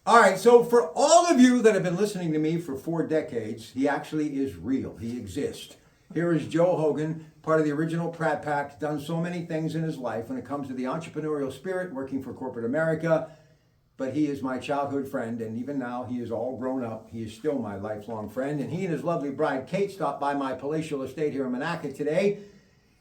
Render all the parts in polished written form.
All right, so for all of you that have been listening to me for 4 decades, he actually is real. He exists. Here is Joe Hogan, part of the original Pratte Pack, done so many things in his life when it comes to the entrepreneurial spirit, working for corporate America. But he is my childhood friend, and even now he is all grown up. He is still my lifelong friend, and he and his lovely bride, Kate, stopped by my palatial estate here in Monaca today,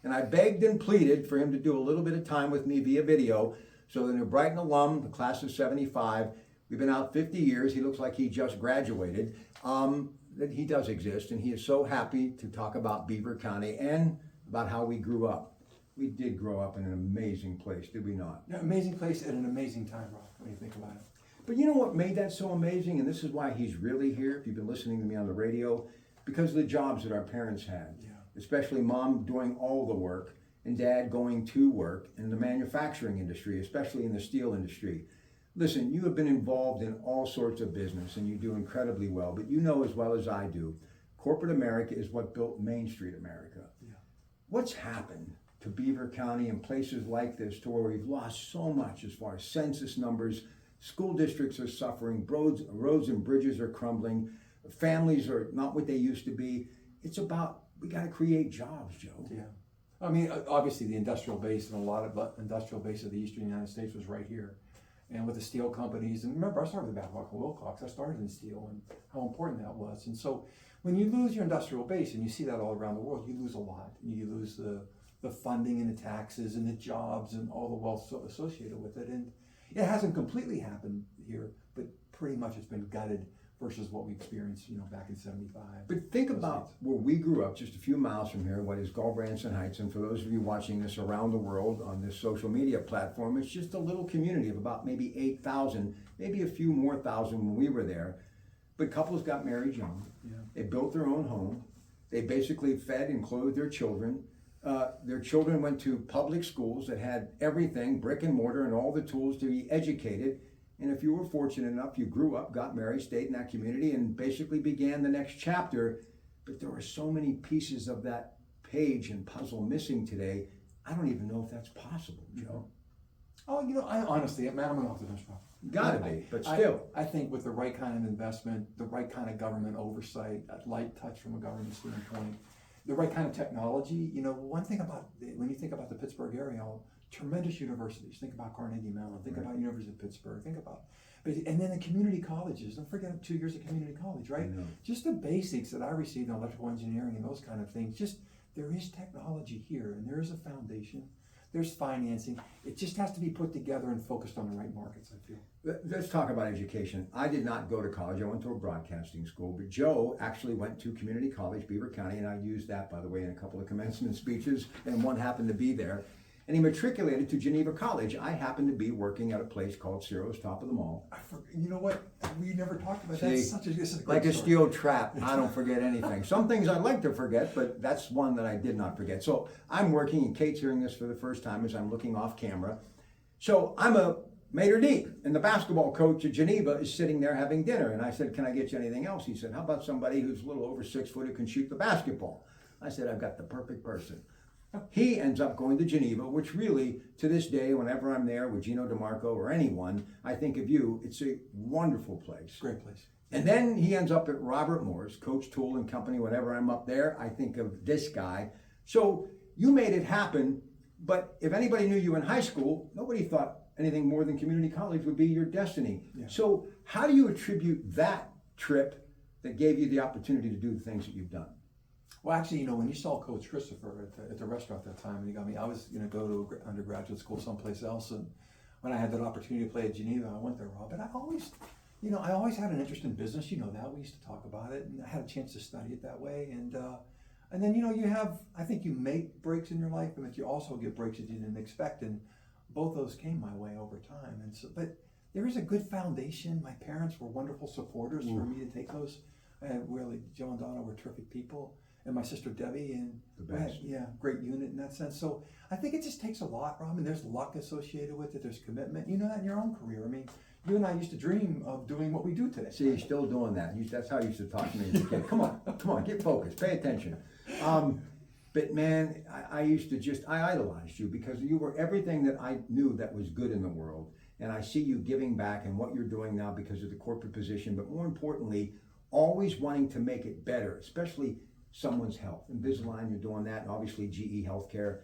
and I begged and pleaded for him to do a little bit of time with me via video. So the New Brighton alum, the class of 75, we've been out 50 years. He looks like he just graduated. That he does exist, and he is so happy to talk about Beaver County and about how we grew up. We did grow up in an amazing place, did we not? Yeah, amazing place at an amazing time, Rob, when you think about it. But you know what made that so amazing? And this is why he's really here, if you've been listening to me on the radio, because of the jobs that our parents had. Yeah. Especially mom doing all the work and dad going to work in the manufacturing industry, especially in the steel industry. Listen, you have been involved in all sorts of business and you do incredibly well, but you know as well as I do, corporate America is what built Main Street America. Yeah. What's happened to Beaver County and places like this to where we've lost so much as far as census numbers? School districts are suffering, roads and bridges are crumbling, families are not what they used to be. It's about, we got to create jobs, Joe. Yeah. I mean, obviously the industrial base and a lot of industrial base of the eastern United States was right here. And with the steel companies, and remember, I started with Babcock and Wilcox. I started in steel and how important that was. And so when you lose your industrial base, and you see that all around the world, you lose a lot. You lose the funding and the taxes and the jobs and all the wealth associated with it. And it hasn't completely happened here, but pretty much it's been gutted versus what we experienced, back in 75. But think about where we grew up, just a few miles from here, what is Galbraithson Heights. And for those of you watching this around the world on this social media platform, it's just a little community of about maybe 8,000, maybe a few more thousand when we were there. But couples got married young. Yeah. They built their own home. They basically fed and clothed their children. Their children went to public schools that had everything, brick and mortar, and all the tools to be educated. And if you were fortunate enough, you grew up, got married, stayed in that community, and basically began the next chapter. But there are so many pieces of that page and puzzle missing today. I don't even know if that's possible, Joe. Oh, I honestly, man, I'm an optimist. Gotta be, but still. I think with the right kind of investment, the right kind of government oversight, a light touch from a government standpoint, the right kind of technology. One thing about, when you think about the Pittsburgh area, tremendous universities. Think about Carnegie Mellon. Think about University of Pittsburgh. And then the community colleges. Don't forget 2 years of community college, right? Just the basics that I received in electrical engineering and those kind of things. Just there is technology here, and there is a foundation. There's financing. It just has to be put together and focused on the right markets, I feel. Let's talk about education. I did not go to college. I went to a broadcasting school, but Joe actually went to community college, Beaver County, and I used that, by the way, in a couple of commencement speeches, and one happened to be there. And he matriculated to Geneva College. I happened to be working at a place called Ciro's, top of the mall. You know what? We never talked about See, that. This is a like great a story. steel trap. I don't forget anything. Some things I like to forget, but that's one that I did not forget. So I'm working, and Kate's hearing this for the first time as I'm looking off camera. So I'm a maitre d', and the basketball coach at Geneva is sitting there having dinner. And I said, "Can I get you anything else?" He said, "How about somebody who's a little over 6 foot who can shoot the basketball?" I said, "I've got the perfect person." He ends up going to Geneva, which really, to this day, whenever I'm there with Gino DeMarco or anyone, I think of you. It's a wonderful place. Great place. And then he ends up at Robert Moore's, Coach Tool and Company. Whenever I'm up there, I think of this guy. So you made it happen, but if anybody knew you in high school, nobody thought anything more than community college would be your destiny. Yeah. So how do you attribute that trip that gave you the opportunity to do the things that you've done? Well, actually, when you saw Coach Christopher at the restaurant that time, and he got me, I was going to go to undergraduate school someplace else, and when I had that opportunity to play at Geneva, I went there, Rob. But I always had an interest in business. You know that. We used to talk about it, and I had a chance to study it that way. And then I think you make breaks in your life, but you also get breaks that you didn't expect, and both those came my way over time. And so, but there is a good foundation. My parents were wonderful supporters for me to take those. And really, Joe and Donna were terrific people. And my sister Debbie, and great unit in that sense. So I think it just takes a lot, Rob. And there's luck associated with it. There's commitment. You know that in your own career. I mean, you and I used to dream of doing what we do today. See, you're still doing that. That's how you used to talk to me as a kid. Come on, get focused, pay attention. But man, I idolized you because you were everything that I knew that was good in the world. and I see you giving back and what you're doing now because of the corporate position, but more importantly, always wanting to make it better, especially someone's health. Invisalign, you're doing that, and obviously GE Healthcare.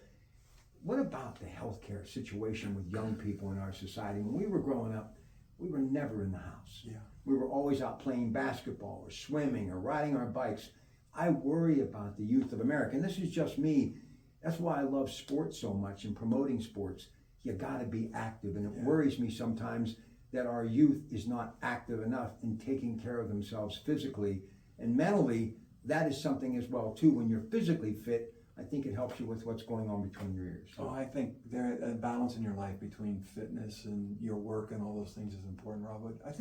What about the healthcare situation with young people in our society? When we were growing up, we were never in the house. Yeah. We were always out playing basketball or swimming or riding our bikes. I worry about the youth of America, and this is just me. That's why I love sports so much and promoting sports. You gotta be active, and it worries me sometimes that our youth is not active enough in taking care of themselves physically and mentally. That is something as well too. When you're physically fit, I think it helps you with what's going on between your ears. Oh, I think there a balance in your life between fitness and your work and all those things is important, Rob. But I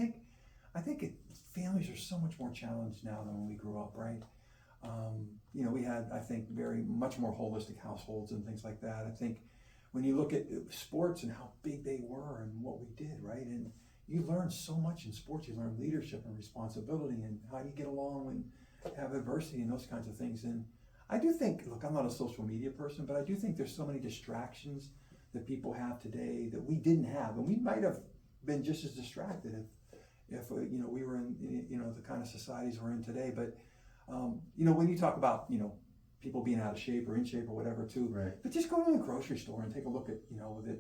think families are so much more challenged now than when we grew up, right? We had, I think, very much more holistic households and things like that. I think when you look at sports and how big they were and what we did, right? And you learn so much in sports. You learn leadership and responsibility and how you get along and have adversity and those kinds of things. And I do think, look, I'm not a social media person, but I do think there's so many distractions that people have today that we didn't have, and we might have been just as distracted if we were in the kind of societies we're in today. But when you talk about people being out of shape or in shape or whatever too, right. But just go to the grocery store and take a look at the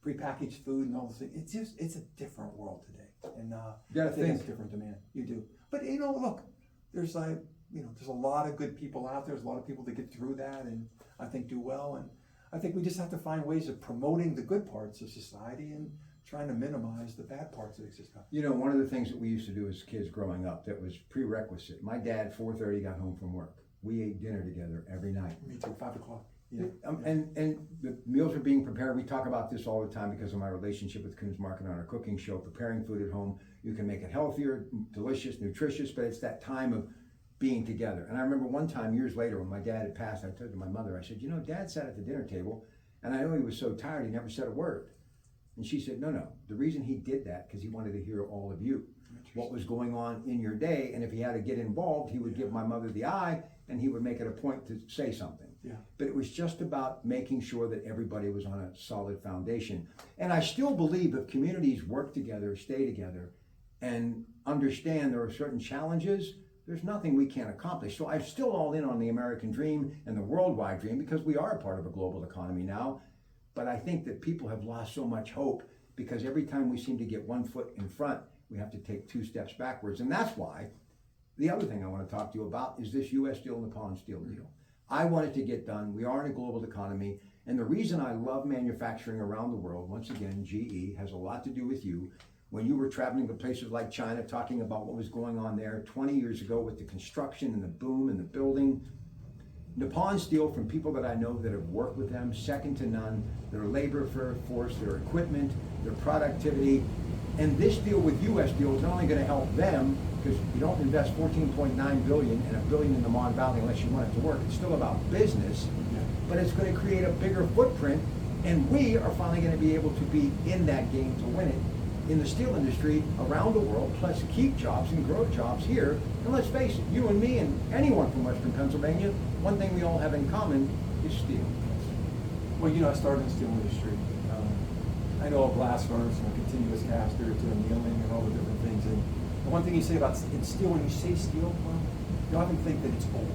prepackaged food and all those things. It's a different world today, and you gotta think it's different demand. You do, but look, there's there's a lot of good people out there. There's a lot of people that get through that and I think do well. And I think we just have to find ways of promoting the good parts of society and trying to minimize the bad parts that exist out there. One of the things that we used to do as kids growing up that was prerequisite. My dad, 4:30, got home from work. We ate dinner together every night. Me too, 5 o'clock. Yeah. And the meals are being prepared. We talk about this all the time because of my relationship with Coons Market on our cooking show. Preparing food at home, you can make it healthier, delicious, nutritious, but it's that time of being together. And I remember one time years later when my dad had passed, I told to my mother, I said, Dad sat at the dinner table and I know he was so tired he never said a word. And she said, no, the reason he did that because he wanted to hear all of you, what was going on in your day, and if he had to get involved, he would give my mother the eye and he would make it a point to say something. Yeah. But it was just about making sure that everybody was on a solid foundation. And I still believe if communities work together, stay together, and understand there are certain challenges, there's nothing we can't accomplish. So I'm still all in on the American dream and the worldwide dream because we are a part of a global economy now. But I think that people have lost so much hope because every time we seem to get 1 foot in front, we have to take 2 steps backwards. And that's why the other thing I want to talk to you about is this U.S. Steel, Nippon Steel deal. I want it to get done. We are in a global economy. And the reason I love manufacturing around the world, once again, GE, has a lot to do with you. When you were traveling to places like China, talking about what was going on there 20 years ago with the construction and the boom and the building. Nippon Steel, from people that I know that have worked with them, second to none. Their labor force, their equipment, their productivity. And this deal with U.S. Steel is not only going to help them, because you don't invest $14.9 billion and $1 billion in the Mon Valley unless you want it to work. It's still about business, but it's going to create a bigger footprint, and we are finally going to be able to be in that game to win it in the steel industry around the world, plus keep jobs and grow jobs here. And let's face it, you and me and anyone from Western Pennsylvania, one thing we all have in common is steel. Well, I started in the steel industry. I know a blast furnace and a continuous caster to annealing and all the different things. And the one thing you say about in steel, when you say steel, well, you often think that it's old,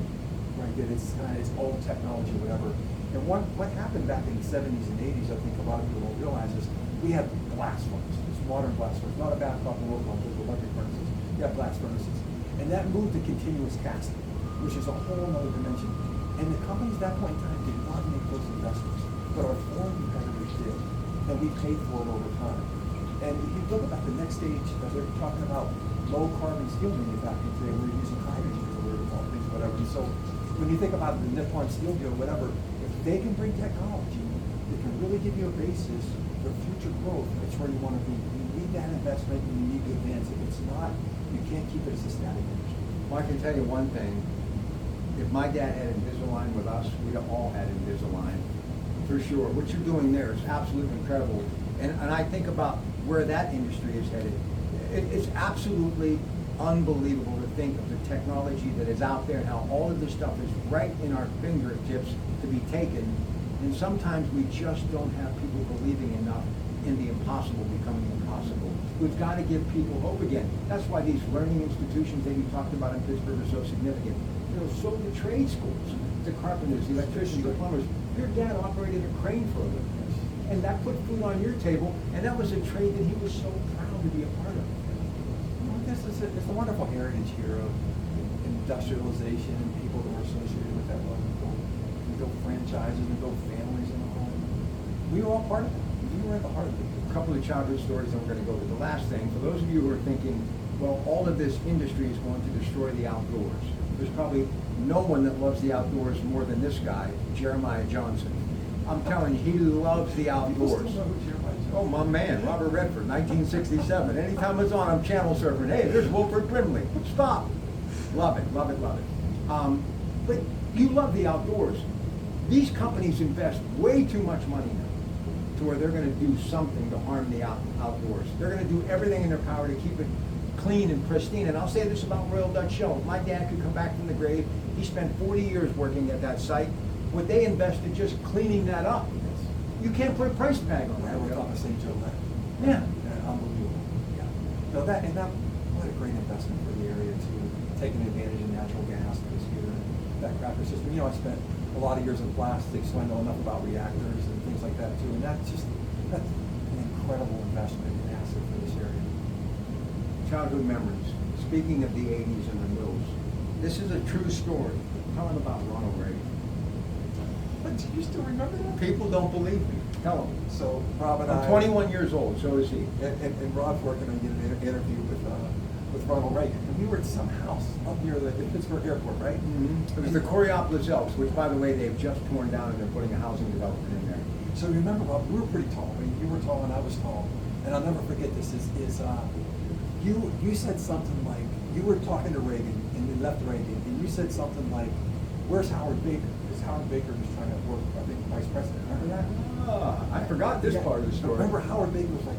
right? That it's old technology or whatever. And what happened back in the 70s and 80s, I think a lot of people don't realize is we had blast furnaces, modern blast furnaces, not a Babcock and Wilcox, but electric furnaces. You have blast furnaces. And that moved to continuous casting, which is a whole other dimension. And the companies at that point in time did not make those investments, but our foreign competitors did. And we paid for it over time. And if you look about the next stage, they're talking about low carbon steel manufacturing today, we're using hydrogen for all things, whatever. And so when you think about the Nippon Steel deal, whatever, if they can bring technology that can really give you a basis for future growth, that's where you want to be. You need that investment and you need to advance it. If it's not, you can't keep it as a static industry. Well, I can tell you one thing. If my dad had Invisalign with us, we'd have all had Invisalign. For sure. What you're doing there is absolutely incredible. And I think about where that industry is headed. It's absolutely unbelievable to think of the technology that is out there and how all of this stuff is right in our fingertips to be taken. And sometimes we just don't have people believing enough in the impossible becoming impossible. We've got to give people hope again. That's why these learning institutions that you talked about in Pittsburgh are so significant. You know, so the trade schools, the carpenters, the electricians, the plumbers. Your dad operated a crane for a living, and that put food on your table, and that was a trade that he was so proud to be a part of. Well, this is it's a wonderful heritage here of industrialization and people that were associated with that love and built franchises and built families in the home. We were all part of it. We were at the heart of it. A couple of childhood stories, and we're going to go to the last thing. For those of you who are thinking, well, all of this industry is going to destroy the outdoors. There's probably no one that loves the outdoors more than this guy, Jeremiah Johnson. I'm telling you, he loves the outdoors. People still know who Jeremiah Johnson is. Oh, my man, Robert Redford, 1967. Anytime it's on, I'm channel surfing. Hey, there's Wilford Brimley. Stop. Love it, love it, love it. But you love the outdoors. These companies invest way too much money now to where they're going to do something to harm the outdoors. They're going to do everything in their power to keep it clean and pristine. And I'll say this about Royal Dutch Shell. My dad could come back from the grave. He spent 40 years working at that site. What they invested just cleaning that up. You can't put a price tag on that. We're talking St. Joe Land. Yeah. Unbelievable. Yeah. No, that what a great investment for the area too. Taking advantage of natural gas that was here. That cracker system. You know, I spent a lot of years in plastics, so I know enough about reactors and things like that too. And that's an incredible investment and asset for this area. Childhood memories. Speaking of the 80s and the mills, this is a true story. Tell them about Ronald Reagan. But do you still remember that? People don't believe me. Tell them. So Rob and I'm 21 years old, so is he. And Rob's working on getting an interview with Ronald Reagan. And we were at some house up near the Pittsburgh airport, right? Mm-hmm. It was the Coriopolis Elks, which, by the way, they've just torn down and they're putting a housing development in there. So remember, Rob, we were pretty tall. I mean, you were tall and I was tall. And I'll never forget this. You said something like, you were talking to Reagan and you left Reagan, and you said something like, "Where's Howard Baker?" Because Howard Baker was trying to work, I think, vice president. Remember that? I forgot this part of the story. Remember, Howard Baker was like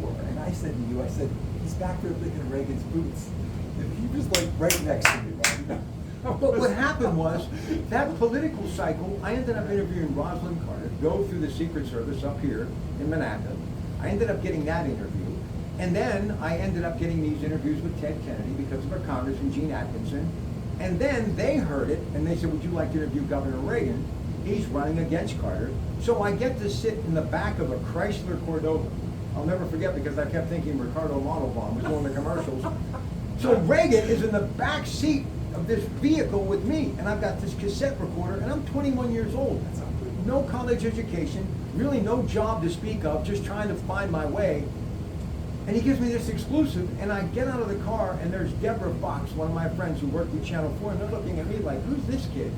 5'4", and I said to you, I said, he's back there picking Reagan's boots. And he was like right next to me, Rob. But what happened was, that political cycle, I ended up interviewing Rosalind Carter, go through the Secret Service up here in Monaco. I ended up getting that interview. And then I ended up getting these interviews with Ted Kennedy because of our Congressman Gene Atkinson. And then they heard it, and they said, would you like to interview Governor Reagan? He's running against Carter. So I get to sit in the back of a Chrysler Cordova. I'll never forget because I kept thinking Ricardo Montalban was doing the commercials. So Reagan is in the back seat of this vehicle with me, and I've got this cassette recorder, and I'm 21 years old. No college education, really no job to speak of, just trying to find my way. And he gives me this exclusive, and I get out of the car, and there's Deborah Fox, one of my friends who worked with Channel 4, and they're looking at me like, who's this kid?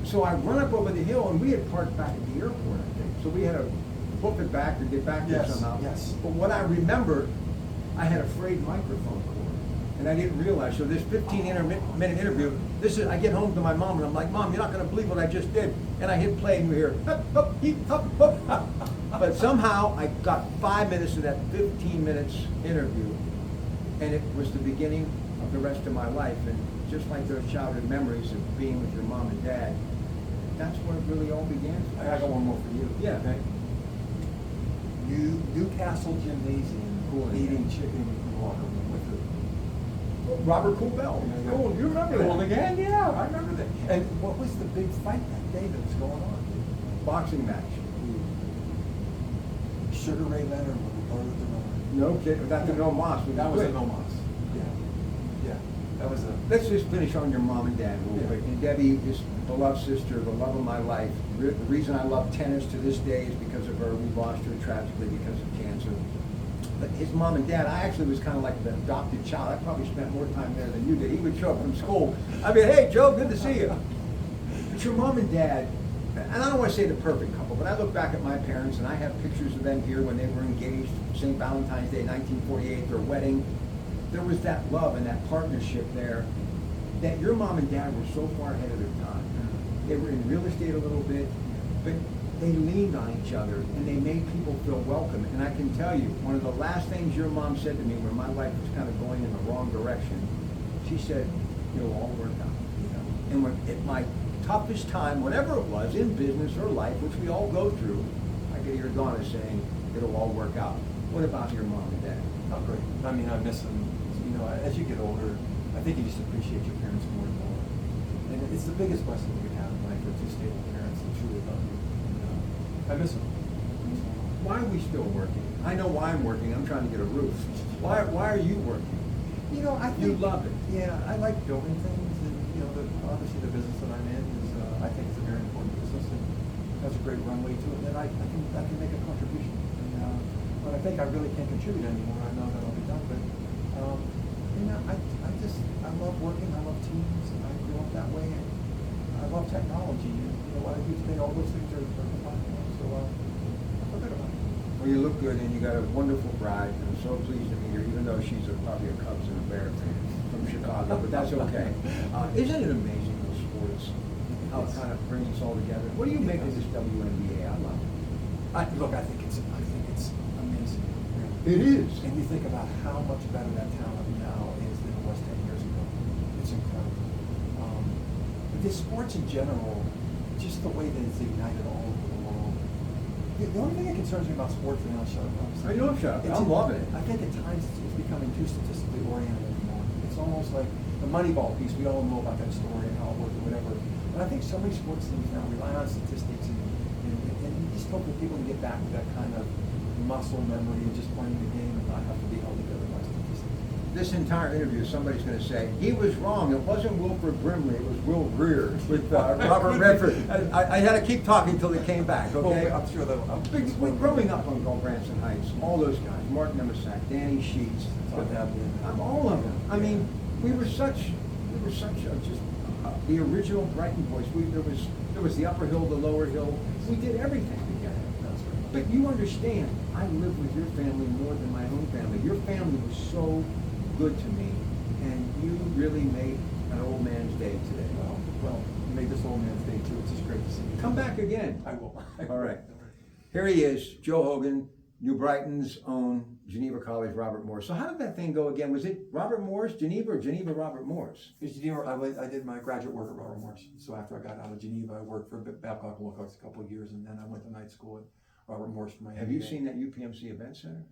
So I run up over the hill, and we had parked back at the airport, I think. So we had to book it back or get back there somehow. Yes. But what I remember, I had a frayed microphone cord, and I didn't realize. So this 15-minute interview, I get home to my mom, and I'm like, Mom, you're not going to believe what I just did. And I hit play, and we hear, hup, hup, heep, hup, hup. But somehow I got 5 minutes of that 15 minutes interview, and it was the beginning of the rest of my life. And just like those childhood memories of being with your mom and dad, that's where it really all began. I got one more for you. Yeah. Okay. Newcastle Gymnasium, eating chicken in the locker room with the Robert Coolbell. Cool, you remember that? Cool again? Yeah, I remember that. And what was the big fight that day that was going on? Boxing match. Sugar Ray Leonard with the Lord of the Runner. No kidding. That's a no mas. That was a no mas. Yeah. Yeah. That was a. Let's just finish on your mom and dad real Yeah. quick. And Debbie, this beloved sister, the love of my life. The reason I love tennis to this day is because of her. We lost her tragically because of cancer. But his mom and dad, I actually was kind of like the adopted child. I probably spent more time there than you did. He would show up from school. I'd be, hey, Joe, good to see you. But your mom and dad, and I don't want to say the perfect couple, but I look back at my parents, and I have pictures of them here when they were engaged, St. Valentine's Day, 1948, their wedding. There was that love and that partnership there that your mom and dad were so far ahead of their time. They were in real estate a little bit, but they leaned on each other, and they made people feel welcome. And I can tell you, one of the last things your mom said to me when my life was kind of going in the wrong direction, she said, it'll all work out. You know? And when, at my toughest time, whatever it was, in business or life, which we all go through, I could hear Donna saying, it'll all work out. What about your mom and dad? Oh, great. I mean, I miss them. You know, as you get older, I think you just appreciate your parents more and more. And it's the biggest blessing you can have in life are two stable parents that truly love you. And, I miss them. Why are we still working? I know why I'm working. I'm trying to get a roof. Why are you working? You know, I think You love it. Yeah, I like building things, and you know, obviously the business that I'm in is, I think it's a very important business and has a great runway to it. And I can make a contribution. And when I think I really can't contribute anymore, I know that I'll be done. But you know, I love working. I love teams. And I grew up that way, and I love technology. And you know what I do today, all those things are combined. So I feel good about it. Well, you look good, and you got a wonderful bride. I'm so pleased to meet her, even though she's probably a Cubs and a Bear fan from Chicago, but that's okay. Isn't it amazing, those sports, how it kind of brings us all together? What do you make of this WNBA? I love it. Look, I think it's amazing. It is. And you think about how much better that talent now is than it was 10 years ago. It's incredible. But this sports in general, just the way that it's ignited all over the world. The only thing that concerns me about sports, and I'll shut up. I know, shut up. I'm loving it. I think at times it's becoming too statistically oriented anymore. It's almost like the Moneyball piece. We all know about that story and how it worked or whatever. But I think so many sports teams now rely on statistics and you just hope that people can get back to that kind of muscle memory of just playing the game and not have to be held together by statistics. This entire interview, somebody's going to say, he was wrong. It wasn't Wilford Brimley. It was Will Greer with Robert Redford. I had to keep talking until they came back, okay? Well, I'm sure they'll. We're growing up on Branson Heights, all those guys, Mark Nemisak, Danny Sheets, all of them. I mean, we were such the original Brighton boys. There was the upper hill, the lower hill. We did everything together. But you understand, I lived with your family more than my own family. Your family was so good to me, and you really made an old man's day today. Well, you made this old man's day too. It's just great to see you. Come back again. I will. All right. Here he is, Joe Hogan, New Brighton's own Geneva College Robert Morris. So how did that thing go again? Was it Robert Morris, Geneva, or Geneva Robert Morris? Because Geneva, I did my graduate work at Robert Morris. So after I got out of Geneva, I worked for Babcock & Wilcox a couple of years, and then I went to night school at Robert Morris for my MBA. Have you seen that UPMC Event Center?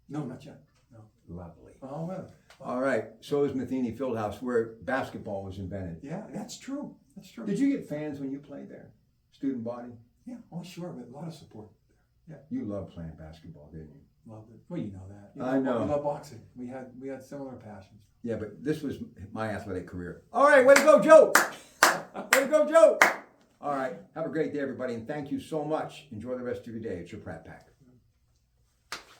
No, not yet. No. Lovely. Oh, well. All right. So is Matheny Fieldhouse, where basketball was invented. Yeah, that's true. That's true. Did you get fans when you played there? Student body? Yeah, oh sure, but a lot of support there. You loved playing basketball, didn't you? Loved it. Well, you know that. I know. We love boxing. We had similar passions. Yeah, but this was my athletic career. All right, way to go, Joe. Way to go, Joe. All right, have a great day, everybody, and thank you so much. Enjoy the rest of your day. It's your Pratte Pack.